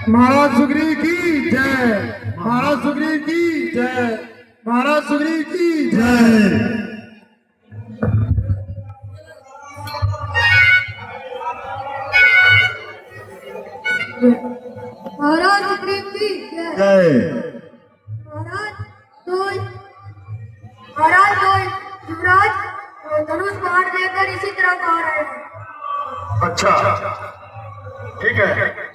महाराज सुग्रीव की जय। महाराज सुग्रीव की जय। महाराज सुग्रीव की जय। महाराज सुग्रीव की जय। महाराज दो युवराज धनुष बाण लेकर इसी तरफ आ रहे हैं। अच्छा ठीक है,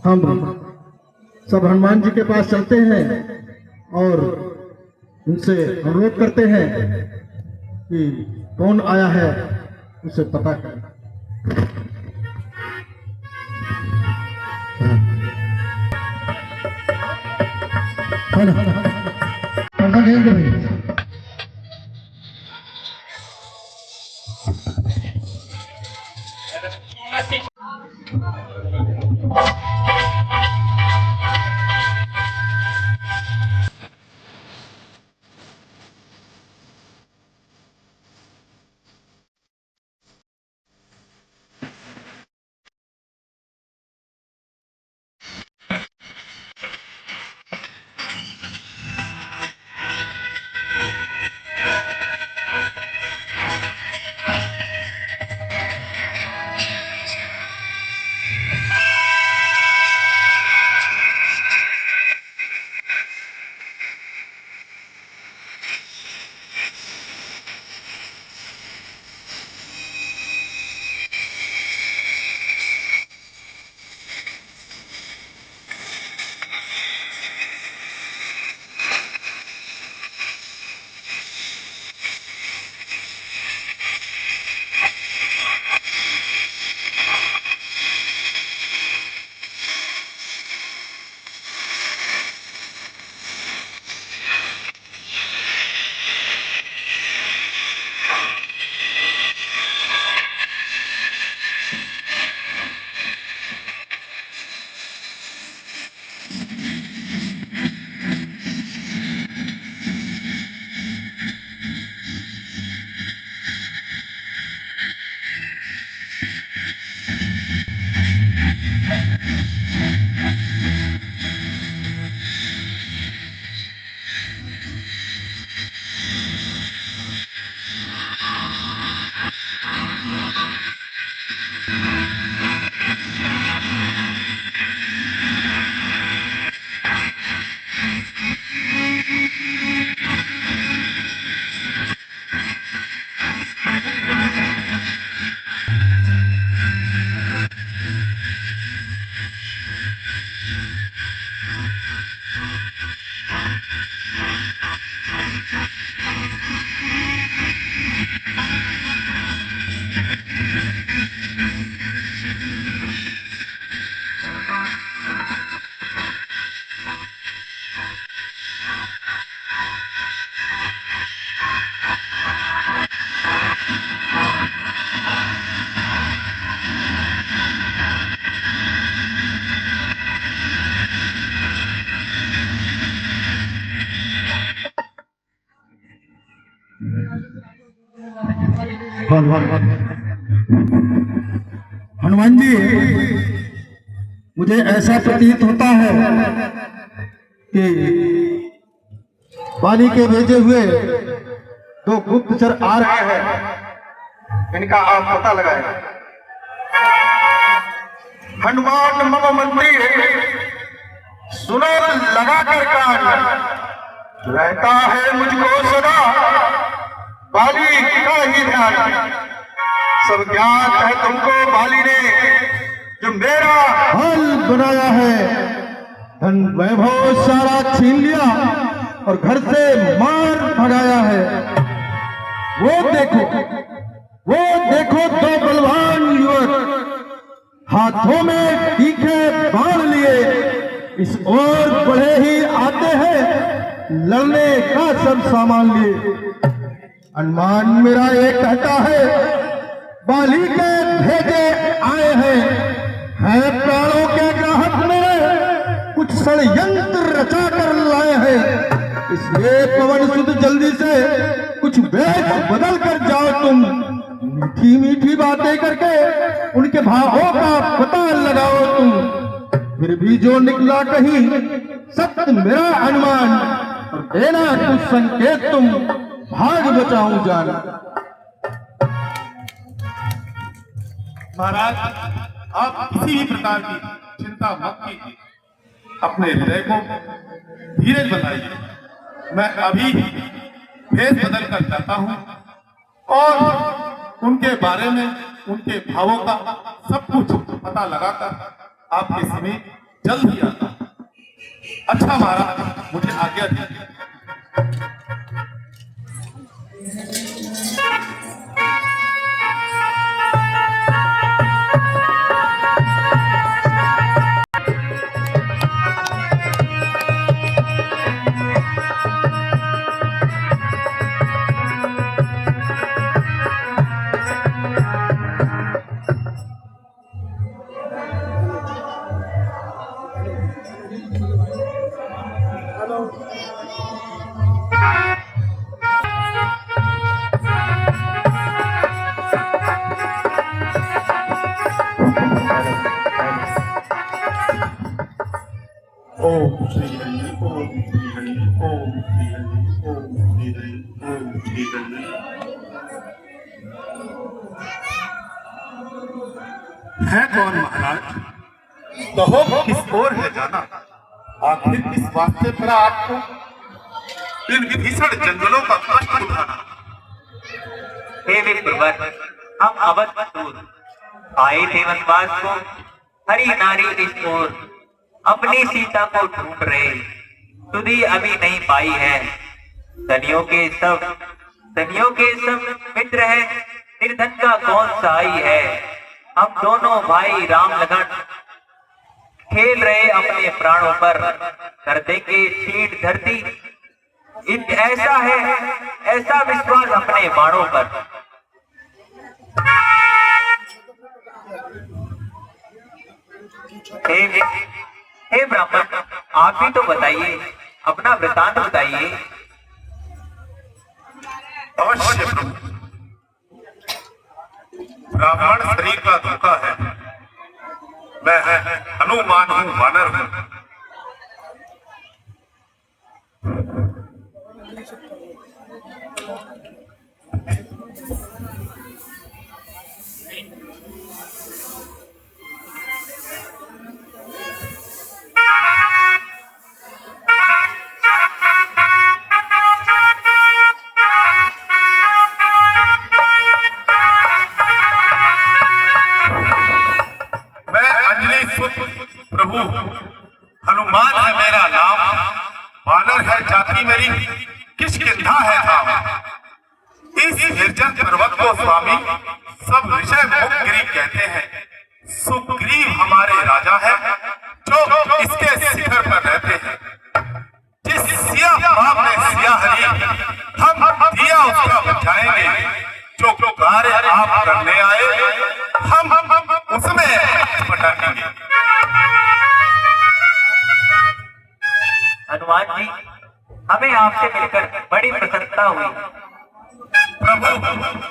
हम सब हनुमान जी के पास चलते हैं और उनसे अनुरोध करते हैं कि कौन आया है उसे पता करें। हनुमान जी, मुझे ऐसा प्रतीत होता है कि बाली के भेजे हुए दो गुप्तचर आ रहे हैं। इनका आप पता लगाएं। हनुमान मम मंत्री सुनो लगा कर कान, रहता है मुझको सदा बाली का ही ध्यान। सब ज्ञात है तुमको बाली ने जो मेरा हाल बनाया है, धन वैभव सारा छीन लिया और घर से मार भगाया है। वो देखो दो बलवान युवक हाथों में तीखे बाण लिए इस ओर बढ़े ही आते हैं, लड़ने का सब सामान लिए। हनुमान मेरा ये कहता है, बाली के भेजे आए हैं प्राणों के ग्राहक में कुछ षड्यंत्र रचा कर लाए हैं। इसलिए पवन सुत जल्दी से कुछ वेश बदल कर जाओ तुम। मीठी मीठी बातें करके उनके के भावों का पता लगाओ तुम, फिर भी जो निकला कहीं सत्य मेरा अनुमान, और देना कुछ संकेत तुम, भाग बचाऊं जान। महाराज, आप किसी भी प्रकार की चिंता मत कीजिए, अपने हृदय को धीरज बनाइए। मैं अभी भेष बदल कर जाता हूँ और उनके बारे में, उनके भावों का सब कुछ पता लगाकर आपके समीप जल्द ही आता हूँ। अच्छा महाराज, मुझे आज्ञा दीजिए। ओम श्री हरि, ओम श्री हरि, ओम श्री हरि, ओम श्री हरि, ओम श्री हरि। है कौन महाराज? कहो किस ओर है जाना? आखिर किस वास्ते पड़ा आपको इन भीषण जंगलों का कष्ट उठाना? हे विप्रवर, हम अवधपुर आए थे वनवास को, हरी नारी इस ओर अपनी सीता को ढूंढ रहे, सुधी अभी नहीं पाई है। सनियों के सब मित्र है, निर्धन का कौन सहाई है। हम दोनों भाई राम लखन खेल रहे अपने प्राणों पर, कर देंगे छींट धरती। ऐसा है, ऐसा विश्वास अपने बाणों पर। हे ब्राह्मण, आप भी तो बताइए, अपना वृतांत बताइए। अवश्य प्रभु, ब्राह्मण शरीर का धोखा है। मैं हनुमान हूँ, वानर हूँ। प्रभु, हनुमान है मेरा नाम, वानर है जाति मेरी, किष्किंधा है धाम। इस निर्जन पर्वत को स्वामी सब ऋषि मुखगिरी कहते हैं। सुग्रीव हमारे राजा है, जो इसके शिखर पर रहते हैं। जिस सिया बाप ने सिया हरी, हम दिया उसका बुझाएंगे। जो कार्य आप करने आए, हम उसमें पटाएंगे। हनुमान जी, हमें आपसे मिलकर बड़ी प्रसन्नता हुई। प्रभु,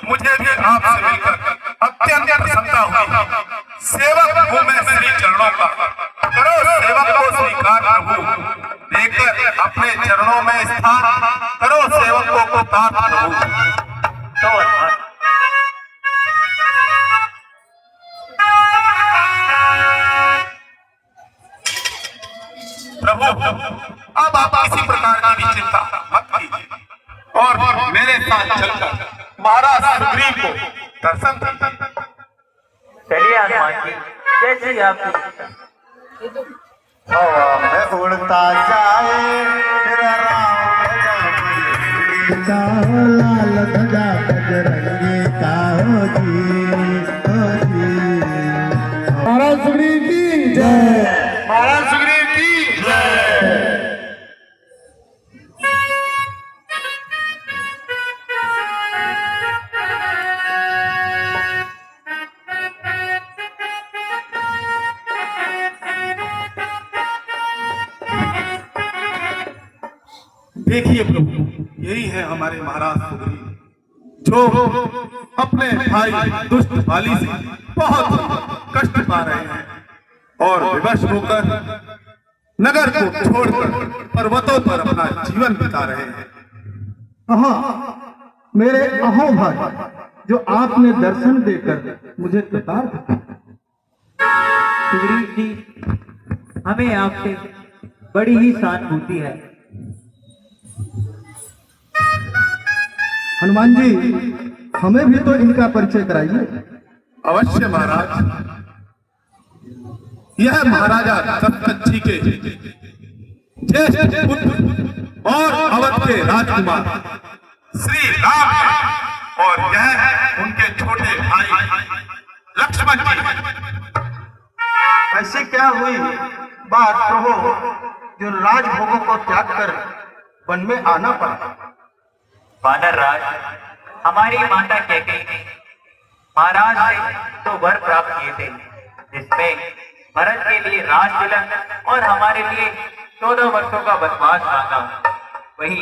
मुझे भी आपसे मिलकर अत्यंत प्रसन्नता हुई। सेवक हूँ मैं श्री चरणों का, करो सेवक को स्वीकार प्रभु। देकर अपने चरणों में स्थान, करो सेवकों को दान प्रभु। तो प्रभु, अब आप किसी प्रकार की भी चिंता मत कीजिए और मेरे साथ चलकर महाराज सुग्रीव को दर्शन दीजिए। चलिए हनुमान जी, जैसी आपकी हवा में उड़ता जाए तेरा राम, लाल ध्वजा बजरंगी का हो जी, हो जी। महाराज सुग्रीव की जय, महाराज सुग्रीव की जय। देखिए प्रभु, यही है हमारे महाराज सुग्रीव, जो अपने भाई दुष्ट बाली से बहुत कष्ट पा रहे हैं और विवश होकर नगर को छोड़कर पर्वतों पर अपना जीवन बिता रहे हैं। हाँ, मेरे अहो भाई, जो आपने दर्शन देकर मुझे कृतार्थ किया। सुग्रीव जी, हमें आपसे बड़ी ही सहानुभूति है। हनुमान जी, हमें भी तो इनका परिचय कराइए। अवश्य महाराज। यह महाराजा दशरथ जी के ज्येष्ठ पुत्र और अवध के राजकुमार श्री राम हैं और यह उनके छोटे भाई लक्ष्मण जी। ऐसी क्या हुई बात प्रभु जो राजभोगों को त्याग कर वन में आना पड़ा? वानर राज, हमारी माता कैकेयी ने महाराज से तो वर प्राप्त किए थे, जिसमें भरत के लिए राज तिलक और हमारे लिए 14 वर्षों का वनवास मांगा। वही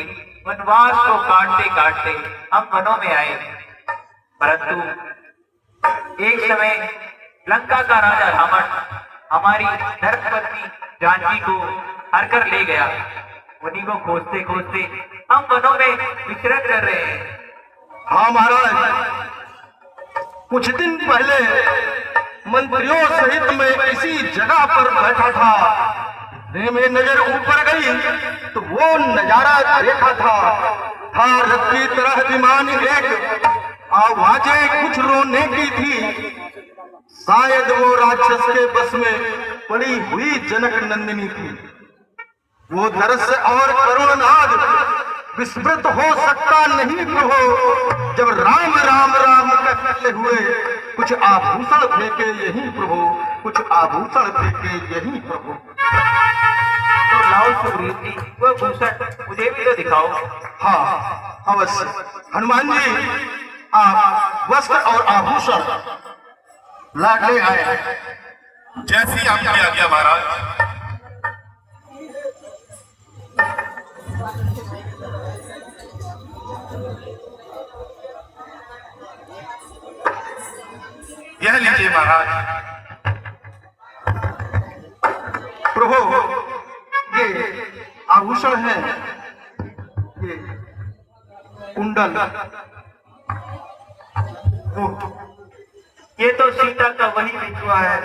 वनवास को काटते काटते हम वनों में आए, परंतु एक समय लंका का राजा रावण हमारी धर्मपत्नी जानकी को हर कर ले गया। उन्हीं को खोजते खोजते हम वनों में विचरण कर रहे हैं। हाँ महाराज, कुछ दिन पहले मंत्रियों सहित मैं इसी जगह पर बैठा था। मेरी नजर ऊपर गई तो वो नजारा देखा था रथ की तरह विमान एक आवाजें कुछ रोने की थी। शायद वो राक्षस के बस में पड़ी हुई जनक नंदिनी थी। वो दृश्य और करुणनाद विस्मृत हो सकता नहीं प्रभु। जब राम राम राम कहते हुए कुछ आभूषण फेंके यही प्रभु, कुछ आभूषण फेंके यही प्रभु। तो लाओ सुग्रीव जी, वो भूषण मुझे भी तो दिखाओ। हाँ अवश्य हनुमान जी, आप वस्त्र और आभूषण लाडले आए। जैसी आपकी आज्ञा महाराज। यह लीजिए महाराज। प्रभु ये आभूषण है, ये कुंडल। ये तो सीता का वही बिछुआ है,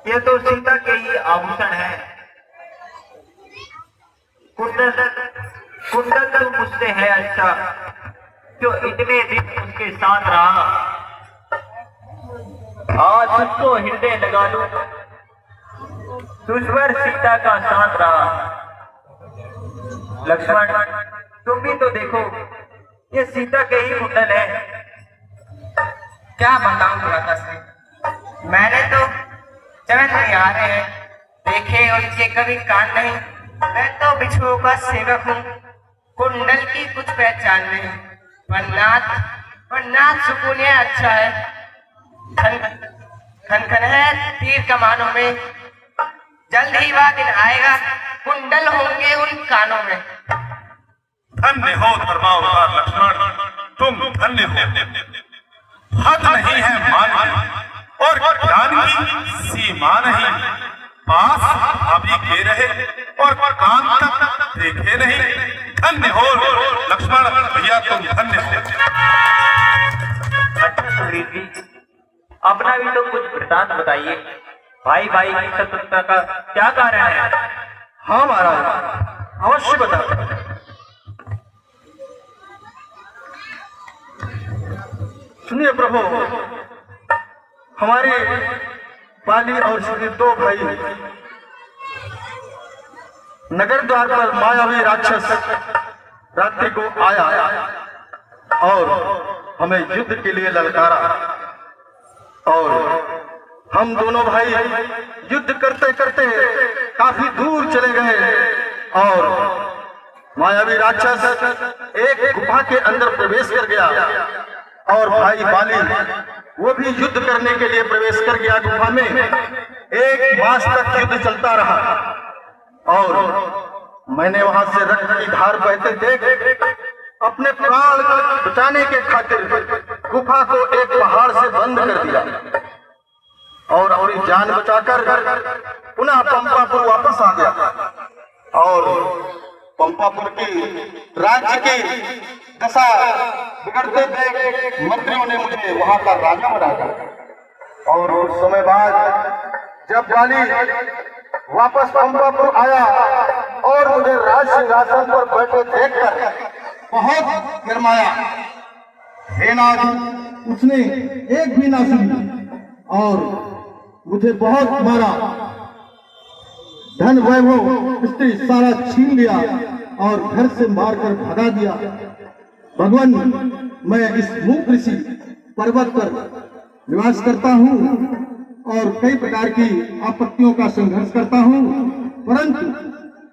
ये तो सीता के ही आभूषण है। कुंडल कुंडल तो मुझसे है अच्छा, जो इतने दिन उसके साथ रहा। आज उसको हृदय लगा लूं, दुश्मन सीता का साथ रहा। लक्ष्मण, तुम भी तो देखो, ये सीता के ही कुंडल है। क्या बताऊं माता से, मैंने तो चरण निहारे हैं, देखे उनके कभी कान नहीं। मैं तो बिछुओं का सेवक हूँ, कुंडल की कुछ पहचान नहीं। वरनाथ सुकून है अच्छा है, खनखन है तीर कमानों में। जल्द ही वह दिन आएगा, कुंडल होंगे उन कानों में। धन्य हो धर्मावतार लक्ष्मण, तुम धन्य हो। हद नहीं है मान की और ज्ञान की सीमा नहीं। पास अभी के रहे और कान तक देखे नहीं। धन्य हो लक्ष्मण भैया, तुम धन्य हो। अच्छा सुग्रीव जी, अपना भी तो कुछ वृतांत बताइए। भाई भाई की शत्रुता का क्या कारण है? हाँ महाराज, अवश्य बता। सुनिए प्रभु, हमारे बाली और सुग्रीव दो भाई नगर द्वार पर मायावी राक्षस रात्रि को आया और हमें युद्ध के लिए ललकारा, और हम दोनों भाई युद्ध करते करते काफी दूर चले गए और मायावी राक्षस एक गुफा के अंदर प्रवेश कर गया और भाई बाली वो भी युद्ध करने के लिए प्रवेश कर गया गुफा में। एक मास तक युद्ध चलता रहा और मैंने वहां से रक्त की धार बहते देख अपने प्राण को बचाने के खातिर गुफा को एक पहाड़ से बंद कर दिया और अपनी जान बचाकर पुनः पंपापुर वापस आ गया और पंपापुर की राज्य की दशा बिगड़ते देख मंत्रियों ने मुझे वहां का राजा बनाया। और उस समय बाद जब बाली वापस पंपापुर आया और मुझे राज सिंहासन पर बैठे देखकर बहुत गरमाया। हे नाथ, उसने एक भी ना सुनी और मुझे बहुत मारा, धन वैभव स्त्री सारा छीन लिया और घर से मारकर भगा दिया। भगवान, मैं इस मूक ऋषि पर्वत पर निवास करता हूँ और कई प्रकार की आपत्तियों का संघर्ष करता हूँ, परंतु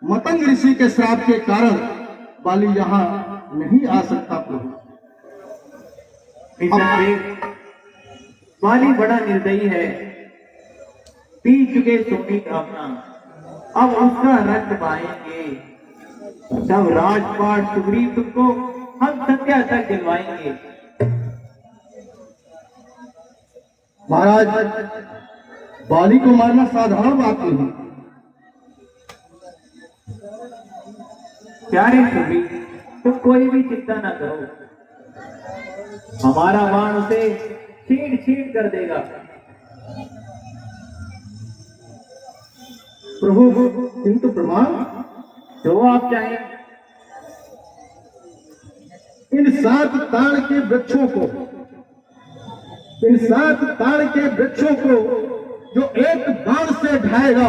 मतंग ऋषि के श्राप के कारण बाली यहाँ नहीं आ सकता। प्रभु, बाली बड़ा निर्दयी है, पी चुके सोनी का अपना, अब उसका रक्त पाएंगे, तब राजपाट सुग्रीव तुमको हम संध्या तक दिलवाएंगे। महाराज, बाली को मारना साधारण बात नहीं। प्यारे सुग्रीव, तुम कोई भी चिंता ना करो, हमारा बाण उसे छीन छीन कर देगा। प्रभु, किंतु प्रमाण जो आप चाहें। इन 7 ताड़ के वृक्षों को, इन 7 ताड़ के वृक्षों को जो एक बाण से ढाएगा,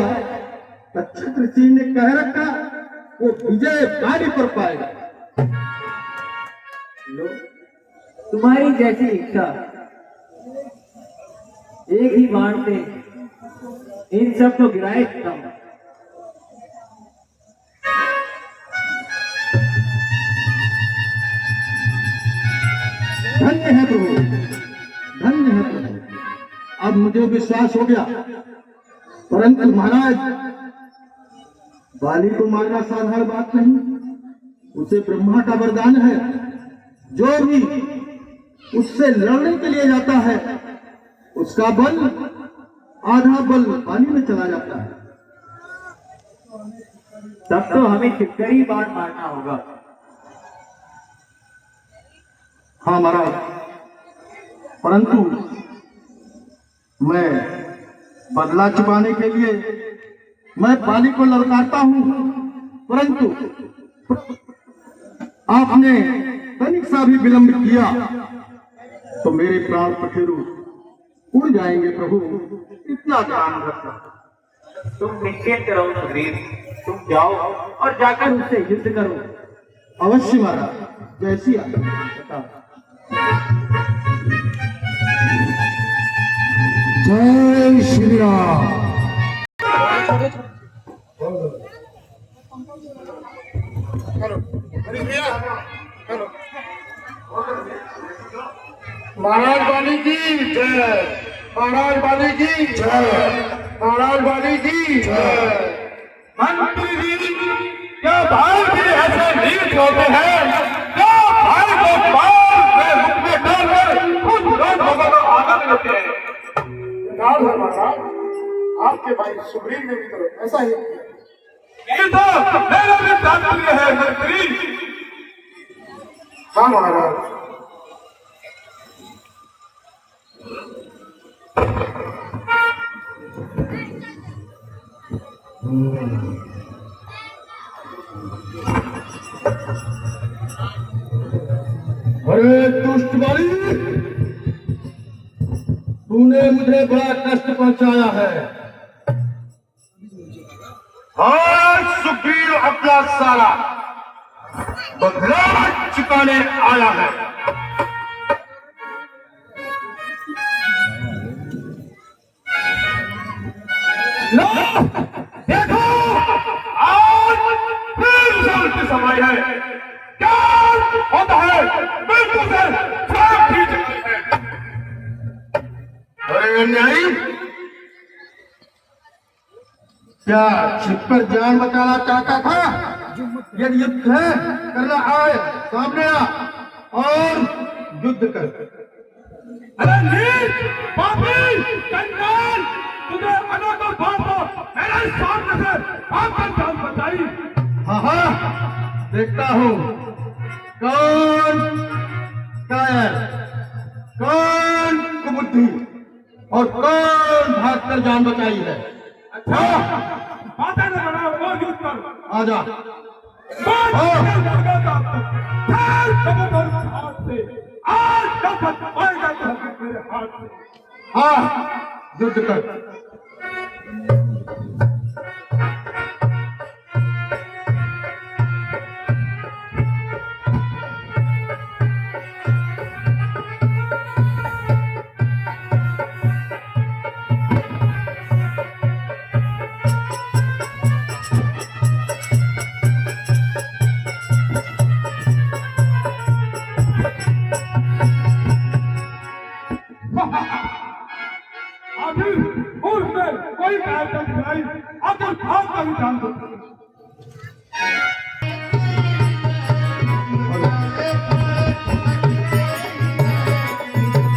छत्र सिंह ने कह रखा वो विजय बाली पर पाएगा। लो, तुम्हारी जैसी इच्छा, एक ही बाण से इन सब को गिराए देता हूं। धन्य है प्रभु, धन्य है प्रभु, अब मुझे विश्वास हो गया। परंतु महाराज, बाली को मारना साधारण बात नहीं, उसे ब्रह्मा का वरदान है। जो भी उससे लड़ने के लिए जाता है उसका बल, आधा बल पानी में चला जाता है। तब तो हमें छिपकर ही बाण मारना होगा। हाँ महाराज, परंतु मैं बदला छुपाने के लिए मैं बाली को ललकारता हूं, परंतु आपने तनिक सा भी विलंब किया तो मेरे प्राण पखेरु उड़ जाएंगे। प्रभु, इतना ध्यान रखना। तुम निश्चिंत रहो सुग्रीव, तुम जाओ और जाकर उससे युद्ध करो। अवश्य महाराज, जैसी आज्ञा। जय श्री राम। महाराज बाली की जय, महाराज बाली की जय, महाराज बाली की जय। मंत्री जी, क्या भाई भी ऐसे नीच होते हैं? क्या भाई को बाल में मुख में डालकर खुद लोगों को आनंद लेते हैं? नाल है महाराज, आपके भाई सुग्रीव ने भी तो ऐसा ही किया। ये तो मेरा भी तात्पर्य है मंत्री। हाँ महाराज, अरे दुष्ट बाली, तूने मुझे बड़ा कष्ट पहुंचाया है। आज सुग्रीव अपना सारा बदला चुकाने आया है। लो, देखो, आज फिर रिजल्ट की समय है। क्या होता है? बिल्कुल से सब ठीक है। अरे अन्यायी, क्या छिपकर जान बचाना चाहता था? यदि युद्ध है करना आए, सामने आ और युद्ध कर। अरे नीच, पापी, कंगाल, तुझे अनोखा भाव मेरे सामने से आकर जान बचाई। हाँ हाँ, देखता हूँ कौन कायर, कौन कुबुद्धि और कौन भागकर जान बचाई है। अच्छा, बातें न बनाओ, वो युद्ध करो। आजा। आज दफत पाएगा तो मेरे हाथ से। हाँ, युद्ध कर। अभी उसने कोई कायदा दिलाई, अगर भाग का भी जान दो।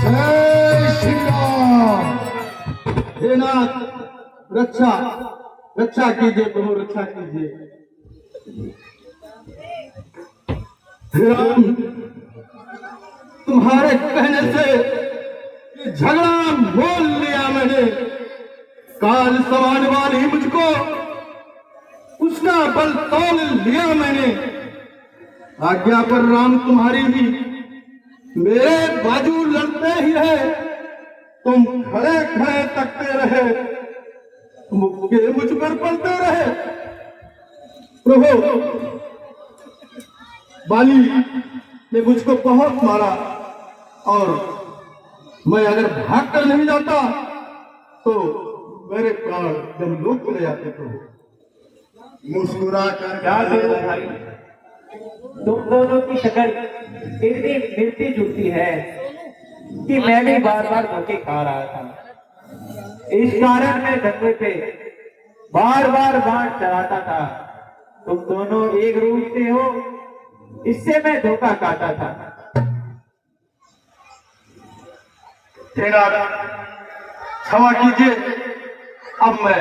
जय श्री राम। हे नाथ, रक्षा रक्षा कीजिए प्रभु, रक्षा कीजिए। हे राम, तुम्हारे कहने से ये झगड़ा मोल लिया मैंने। काल सवार वाली मुझको उसका बल तोल लिया मैंने। आज्ञा पर राम तुम्हारी ही, मेरे बाजू लड़ते ही रहे, तुम खड़े खड़े तकते रहे, मुक्के मुझ पर पड़ते रहे। प्रभु, बाली ने मुझको बहुत मारा और मैं अगर भाग कर नहीं जाता तो मेरे प्राण जमलोक चले जाते। प्रभु मुस्कुरा कर क्या करूं भाई, तुम दोनों की शक्ल इतनी मिलती जुलती है कि मैं भी बार बार धोखे खा रहा था। इस कारण मैं धंधे पे बार बार बाण चलाता था। तुम दोनों एक रूप से हो, इससे मैं धोखा खाता था। तेरा क्षमा कीजिए, अब मैं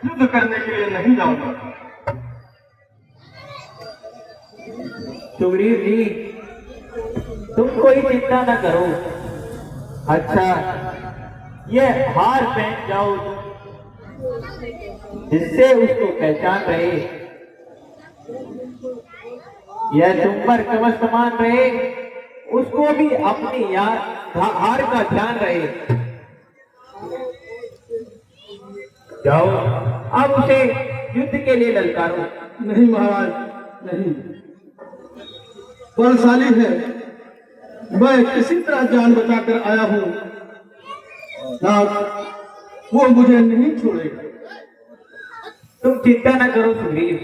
युद्ध करने के लिए नहीं जाऊंगा। सुग्रीव जी, तुम कोई चिंता न करो। अच्छा, ये हार पहन जाओ जिससे उसको पहचान रहे, यह तुम पर कवच समान रहे, उसको भी अपनी हार का ध्यान रहे। जाओ, अब उसे युद्ध के लिए ललकारो। नहीं महाराज, नहीं, बलशाली है, मैं किसी तरह जान बचाकर आया हूं। नाथ, वो मुझे नहीं छोड़ेगा। तुम चिंता न करो सुग्रीव,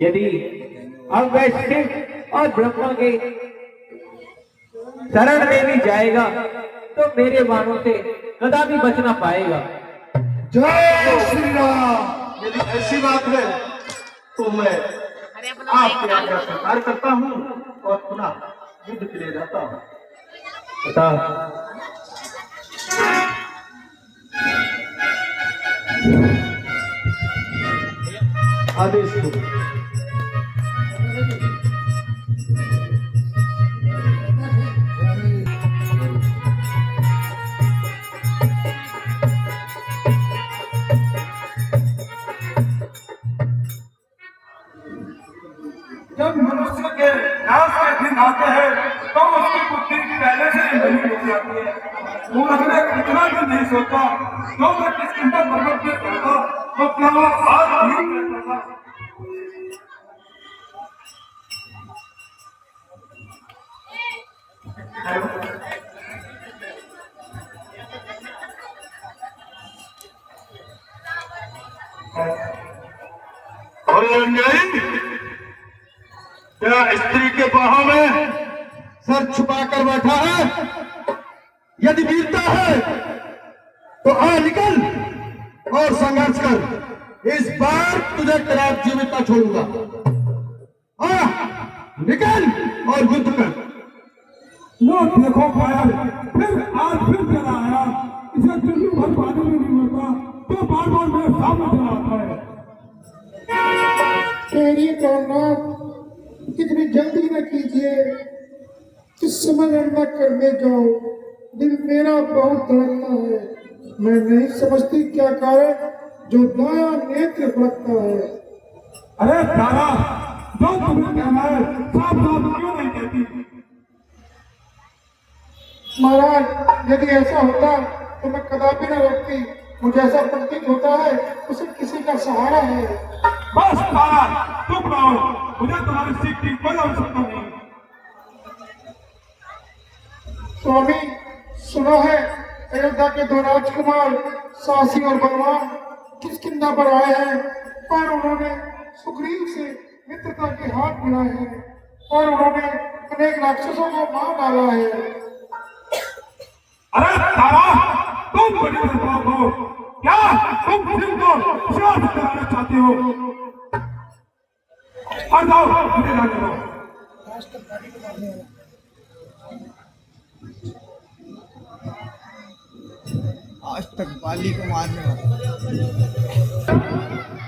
यदि अब वह शिव और ब्रह्मा के शरण में भी जाएगा तो मेरे बाणों से कदापि बच ना पाएगा। जय श्री राम। यदि ऐसी बात है तो मैं आपके आज्ञा स्वीकार करता हूँ और पुनः युद्ध के लिए जाता हूँ। बता, आदेश दो। जब मनुष्य के नाश के दिन आते हैं तो उसकी बुद्धि पहले से ही बनी हो जाती है। वो अगले कितना भी नहीं सोचता, तो मैं किस चिंता पर्वत में रहता तो क्या वो हाथ नहीं करता था। क्या स्त्री के बाहों में सर छुपा कर बैठा है? यदि वीरता है तो आ निकल और संघर्ष कर। इस बार तुझे तेरा जीवित न छोड़ूंगा। आ निकल और युद्ध कर। लो देखो पायल, फिर आज फिर चला आया, इसे चुल्लू भर पानी में नहीं मरता तो बार बार मेरे सामने चला आता है। तेरी कामनाम इतनी जल्दी न कीजिए, इस समझ न करने जाओ, दिल मेरा बहुत धड़कता है। मैं नहीं समझती क्या कारण जो दाया नेत्र फड़कता है। अरे तारा, जो तुम्हें कहना है साफ साफ क्यों नहीं कहती? महाराज, यदि ऐसा होता तो मैं कदापि न रोकती। मुझे ऐसा प्रतीत होता है उसे किसी का सहारा है। बस तारा, चुप रहो, मुझे तुम्हारी सीख की कोई आवश्यकता नहीं। स्वामी, सुना है अयोध्या के दो राजकुमार सासी और बलवान किष्किंधा पर आए हैं और उन्होंने सुग्रीव से मित्रता के हाथ मिलाए हैं और उन्होंने अनेक राक्षसों को मार डाला है। अरे तारा, तुम बड़ी बदमाश हो, क्या तुम सिंह को शांत कराना चाहते हो? आ जाओ, मुझे जाने दो। आज तक बाली को मारने वाला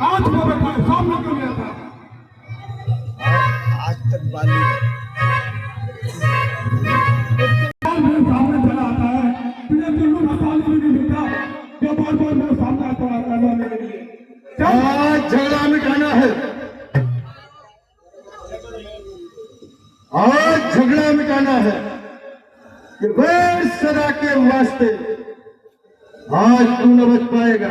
आज वो बैठा है, सामने क्यों नहीं आता? आज तक बाली मेरे सामने चला आता है, तुझे चुल्लू मसाले भी नहीं मिलता, जो बार बार मेरे सामने आता है करने के लिए। आज झगड़ा मिटाना है, आज झगड़ा मिटाना है कि वह सदा के वास्ते आज तू न बच पाएगा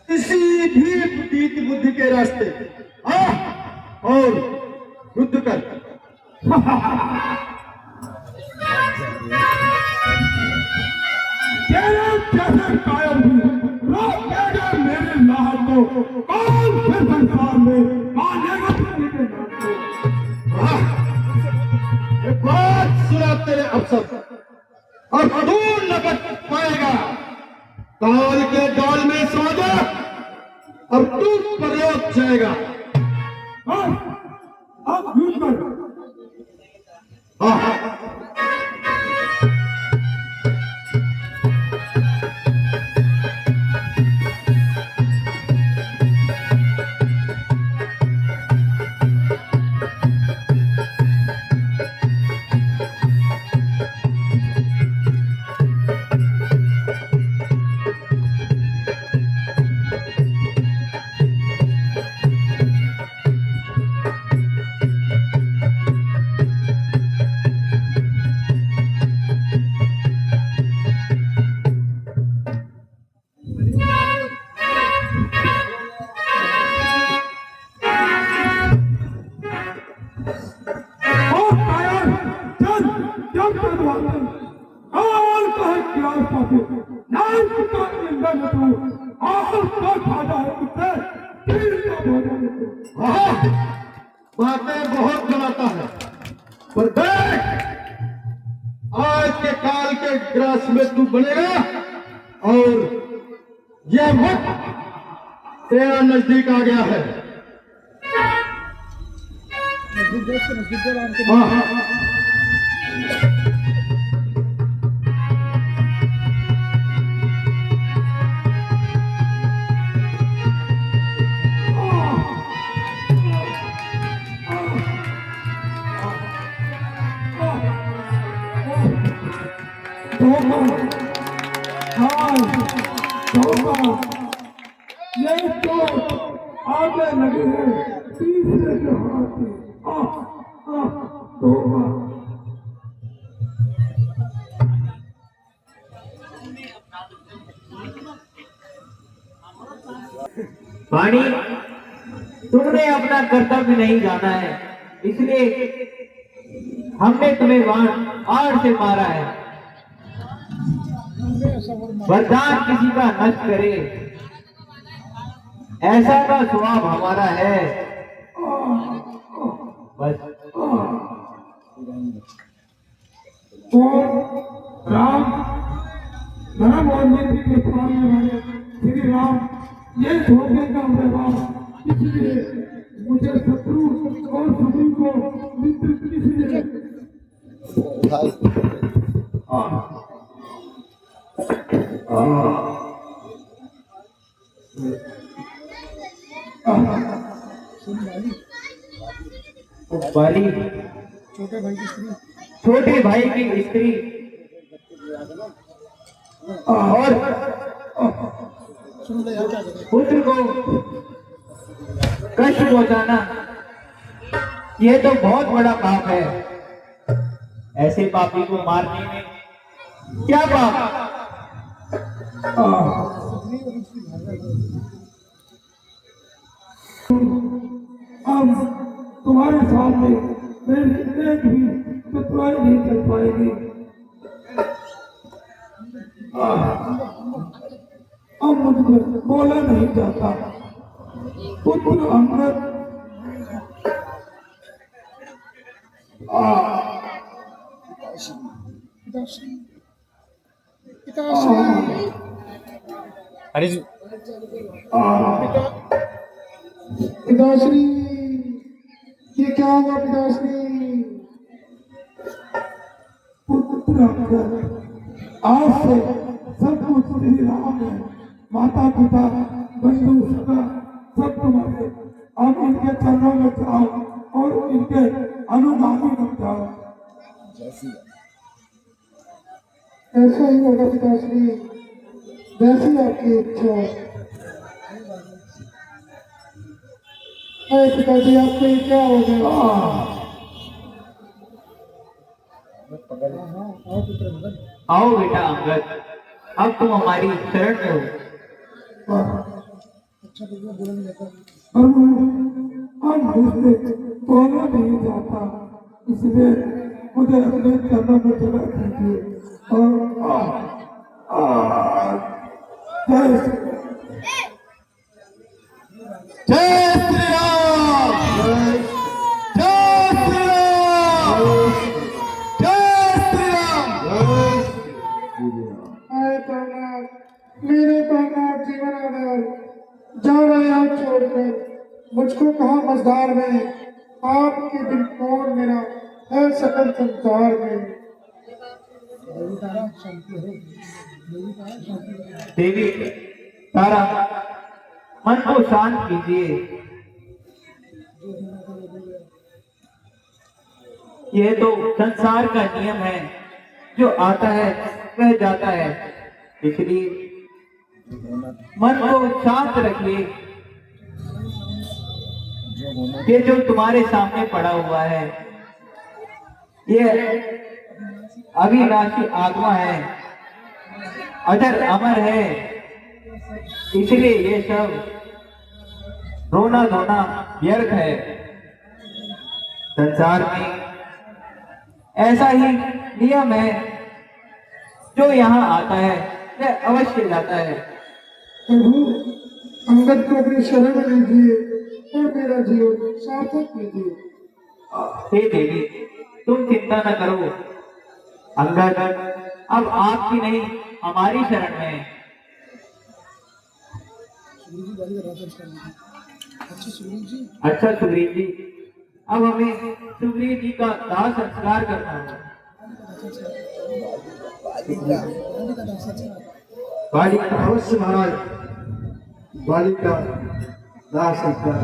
किसी भी प्रतीत बुद्धि के रास्ते। आ और युद्ध कर। तेरे जैसे कायर भी रोक देगा मेरे लाह को, कौन फिर संसार में मानेगा तेरे के नाम को? ये बात सुना तेरे अफसर, और तू न बच पाएगा। काल के दौर में सो जा, अब तू परलोक जाएगा। हाँ, अब युद्ध कर। हाँ, बातें बहुत बनाता है, पर देख आज के काल के ग्रास में तू बनेगा और यह वक्त तेरा नजदीक आ गया है। हाँ, ये तो आगे लगे हैं तीसरे के हाथ में। वाणी, तुमने अपना कर्तव्य नहीं जाना है, इसलिए हमने तुम्हें वार से मारा है। वरदान किसी का नष्ट करे, ऐसा का स्वभाव हमारा है। बस राम, धर्म और नीति के पालने वाले श्री राम, ये धोखे का व्यवहार, इसलिए मुझे शत्रु और शत्रु को मित्र किसी ने वाली छोटे भाई की स्त्री छोटे भाई की स्त्री और सुन ले यार क्या करें। पुत्र को कष्ट पहुंचाना यह तो बहुत बड़ा पाप है। ऐसे पापी को मारने में क्या पाप। हम तुम्हारे सामने मेरी एक भी चतुराई नहीं कर पाएगी। अब मुझे बोला नहीं जाता। पुत्र अंगद पिताश्री पिताश्री ये क्या हुआ पिताश्री। पुत्र अंगद आज से सब कुछ श्री राम है। माता पिता बंधु सगा सब तुम्हारे। अब इनके चरणों में जाओ और इनके अनुगामी बन जाओ। ऐसा ही होगा पिताश्री जैसी आपकी इच्छा। अरे पिताजी आपको ये क्या हो गया। आओ बेटा अंगद, अब तुम हमारी शरण में हो। अच्छा भैया बोला नहीं जाता। हम दूसरे बोला नहीं जाता, इसलिए मुझे अपने चरणों में जगह दीजिए। जय श्री राम, जय श्री राम, जय श्री राम। आए प्राणनाथ मेरे प्राणनाथ जीवन आधार जा रहे आप छोड़कर मुझको कहाँ मझधार में। आपके बिन कौन मेरा है सकल संसार में। देवी तारा मन को शांत कीजिए। यह तो संसार का नियम है, जो आता है वह जाता है। इसलिए मन को शांत रखिए। ये जो तुम्हारे सामने पड़ा हुआ है यह अविनाशी आत्मा है, अजर अमर है। इसलिए ये सब रोना धोना व्यर्थ है। संसार में ऐसा ही नियम है, जो यहाँ आता है वह अवश्य जाता है। प्रभु अंगद को अपनी शरण में लीजिए और मेरा जीवन सार्थक कीजिए। हे देवी तुम चिंता न करो। अंगद अब आपकी नहीं हमारी शरण में है। अच्छा सुग्रीव जी, अब हमें सुग्रीव जी का दाह संस्कार करना है। बालिका अवश्य महाराज, बालिका दाह संस्कार।